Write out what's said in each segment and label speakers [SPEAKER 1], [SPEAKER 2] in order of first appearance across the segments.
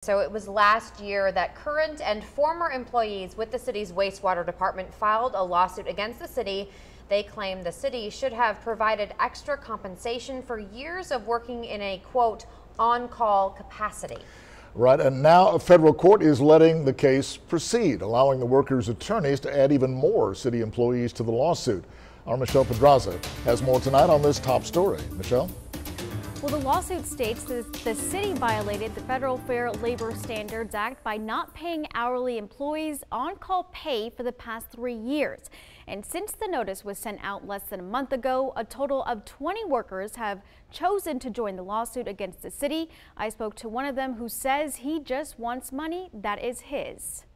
[SPEAKER 1] So it was last year that current and former employees with the city's wastewater department filed a lawsuit against the city. They claim the city should have provided extra compensation for years of working in a, quote, on-call capacity.
[SPEAKER 2] Right, and now a federal court is letting the case proceed, allowing the workers' attorneys to add even more city employees to the lawsuit. Our Michelle Pedraza has more tonight on this top story. Michelle?
[SPEAKER 3] Well, the lawsuit states that the city violated the Federal Fair Labor Standards Act by not paying hourly employees on-call pay for the past 3 years. And since the notice was sent out less than a month ago, a total of 20 workers have chosen to join the lawsuit against the city. I spoke to one of them who says he just wants money that is his.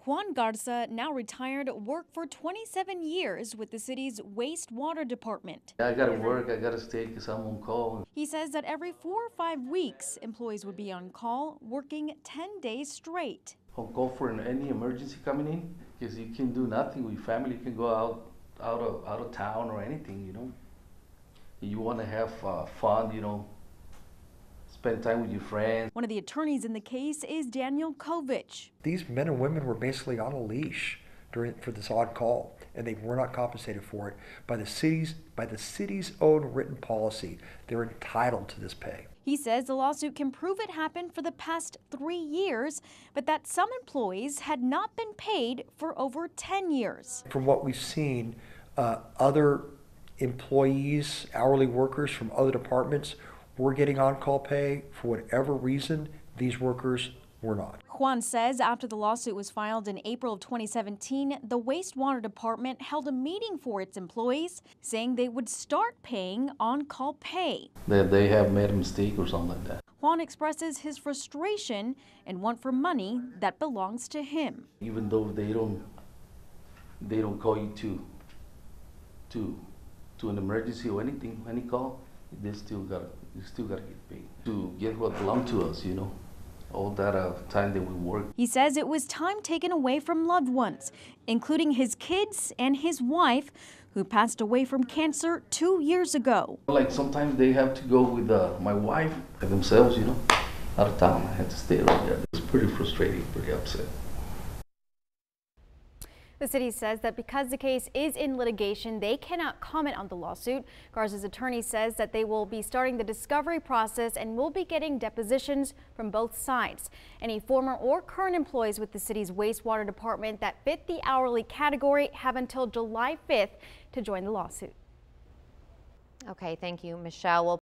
[SPEAKER 3] Juan Garza, now retired, worked for 27 years with the city's wastewater department.
[SPEAKER 4] I gotta work, I gotta stay because I'm on call.
[SPEAKER 3] He says that every 4 or 5 weeks, employees would be on call, working 10 days straight.
[SPEAKER 4] On call for any emergency coming in, because you can do nothing with family. You can go out of town or anything, you know. You want to have fun, you know. Spend time with your friends.
[SPEAKER 3] One of the attorneys in the case is Daniel Kovich.
[SPEAKER 5] These men and women were basically on a leash for this odd call, and they were not compensated for it by the city's own written policy. They're entitled to this pay.
[SPEAKER 3] He says the lawsuit can prove it happened for the past 3 years, but that some employees had not been paid for over 10 years.
[SPEAKER 5] From what we've seen, other employees, hourly workers from other departments were getting on-call pay. For whatever reason, these workers were not.
[SPEAKER 3] Juan says after the lawsuit was filed in April of 2017, the wastewater department held a meeting for its employees, saying they would start paying on-call pay.
[SPEAKER 4] That they have made a mistake or something like that.
[SPEAKER 3] Juan expresses his frustration and want for money that belongs to him.
[SPEAKER 4] Even though they don't call you to an emergency or anything, any call, you still gotta get paid to get what belongs to us, you know. All that time that we work.
[SPEAKER 3] He says it was time taken away from loved ones, including his kids and his wife, who passed away from cancer 2 years ago.
[SPEAKER 4] Like sometimes they have to go with my wife and themselves, you know, out of town. I had to stay around there. It was pretty frustrating, pretty upset.
[SPEAKER 3] The city says that because the case is in litigation, they cannot comment on the lawsuit. Garza's attorney says that they will be starting the discovery process and will be getting depositions from both sides. Any former or current employees with the city's wastewater department that fit the hourly category have until July 5th to join the lawsuit.
[SPEAKER 1] Okay, thank you, Michelle.